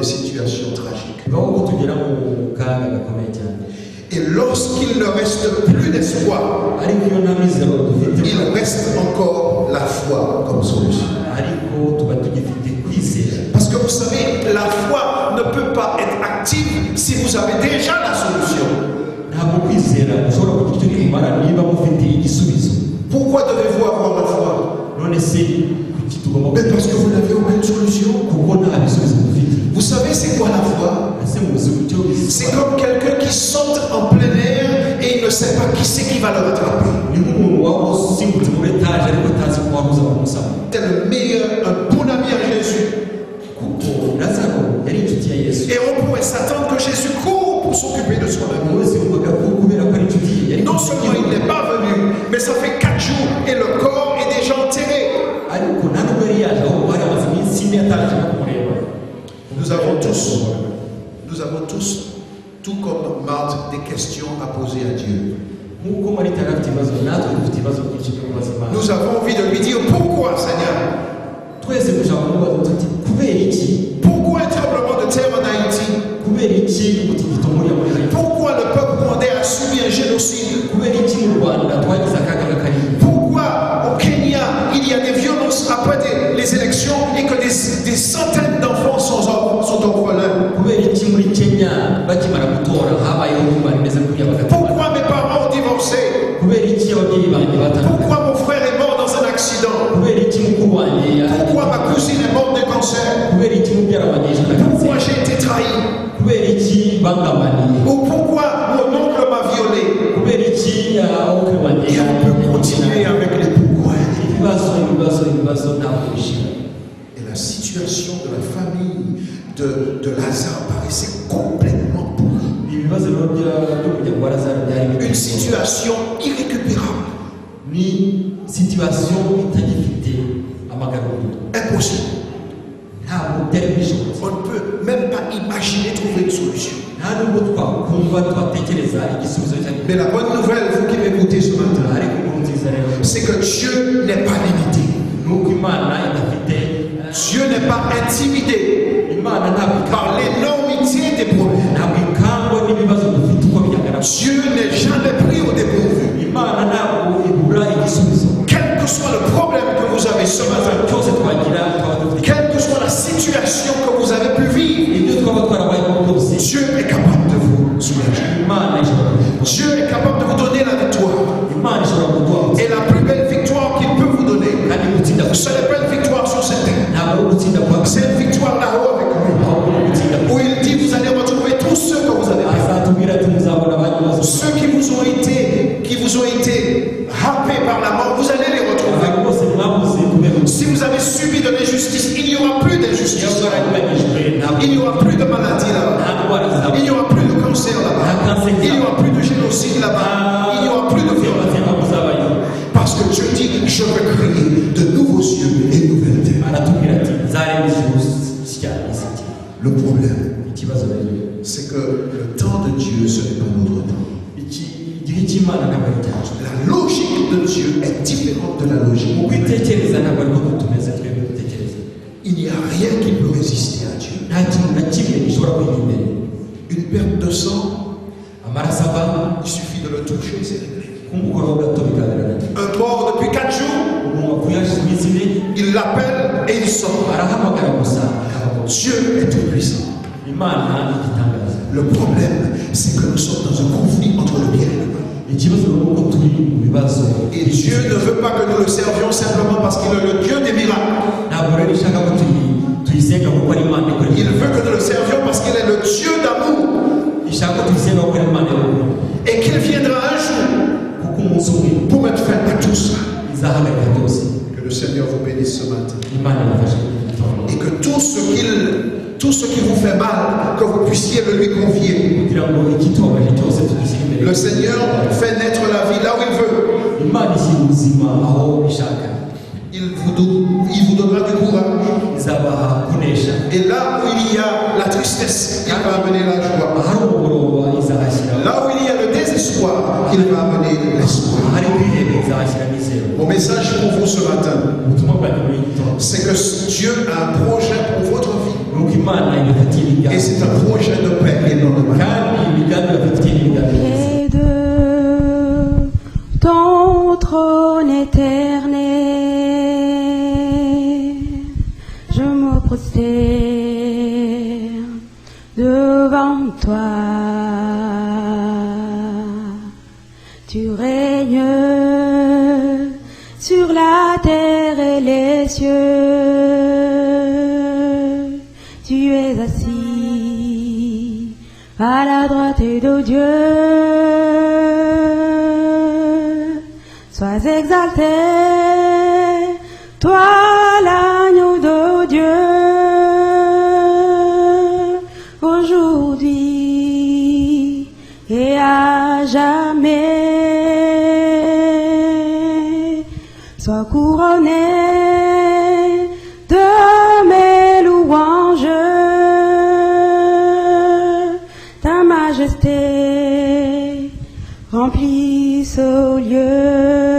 des situations tragiques. Et lorsqu'il ne reste plus d'espoir, il reste encore la foi comme solution. Parce que vous savez, la foi ne peut pas être active si vous avez déjà la solution. Pourquoi devez-vous avoir la foi? Mais parce que vous n'avez aucune solution. Vous savez c'est quoi la foi? C'est comme quelqu'un qui saute en plein air et il ne sait pas qui c'est qui va le rattraper. C'est le meilleur, un bon ami à Jésus. Et on pourrait s'attendre que Jésus court pour s'occuper de son ami. Non seulement il n'est pas venu, mais ça fait 4 jours et le corps est déjà enterré. Nous avons tous, tout comme Marthe, des questions à poser à Dieu. Nous avons envie de lui dire pourquoi, Seigneur? Pourquoi un tremblement de terre en Haïti? Pourquoi le peuple rwandais a subi un génocide? Pourquoi au Kenya il y a des violences après les élections et que des centaines d'enfants sont orphelins? Pourquoi mes parents ont divorcé? Pourquoi mon frère est mort dans un accident? Pourquoi ma cousine est morte d'un cancer? Pourquoi j'ai été trahi? Ou pourquoi mon oncle m'a violé? Et on peut continuer avec les pourquoi. Et la situation de la famille de Lazare paraissait complètement pourrie. Une situation irrécupérable. Impossible. On ne peut même pas imaginer trouver une solution. Mais la bonne nouvelle, vous qui m'écoutez ce matin, c'est que Dieu n'est pas limité. Dieu n'est pas intimidé par l'énormité des problèmes. Dieu n'est jamais pris au dépourvu. Quel que soit le problème que vous avez ce matin, quelle que soit la situation que vous avez pu vivre, Dieu est capable de vous soulager. Dieu est capable de vous donner la victoire. Et la plus belle victoire qu'il peut vous donner, ce n'est pas une victoire sur cette terre. C'est une victoire là-haut avec lui. Où il dit, vous allez retrouver tous ceux que vous avez perdus. Ceux qui vous ont été happés par la mort, vous allez les retrouver. Si vous avez subi de l'injustice, il n'y aura plus d'injustice. Il n'y aura plus de maladie là-bas. Il n'y aura plus de cancer là-bas. Il n'y aura plus de génocide là-bas. Il n'y aura plus de violence. Parce que Dieu dit, je vais créer de nouveaux cieux et de nouvelles terres. Le problème, c'est que le temps de Dieu, ce n'est pas notre temps. La logique de Dieu est différente de la logique. Il n'y a rien qui peut résister à Dieu. Une perte de sang, il suffit de le toucher, c'est réglé. Un mort depuis 4 jours, il l'appelle et il sort. Dieu est tout puissant. Le problème, c'est que nous sommes dans un conflit entre le bien et le mal. Et Dieu ne veut pas que nous le servions simplement parce qu'il est le Dieu des miracles. Il veut que nous le servions parce qu'il est le Dieu d'amour. Et qu'il viendra un jour pour mettre fin à tout ça. Que le Seigneur vous bénisse ce matin. Et que tout ce qui vous fait mal, que vous puissiez le lui confier. Le Seigneur fait naître la vie là où il veut. Il vous donnera du courage. Et là où il y a la tristesse, il va amener la joie. Là où il y a le désespoir, il va amener l'espoir. Mon message pour vous ce matin, c'est que Dieu a un projet pour votre vie. Et c'est un projet de paix et non de mal. Et de ton trône éternel, je me prosterne devant toi. Tu règnes sur la terre et les cieux. Tu es assis à la droite de Dieu. Sois exalté, toi l'agneau de Dieu, aujourd'hui et à jamais. Sois couronné de mes louanges, ta majesté remplit ce lieu.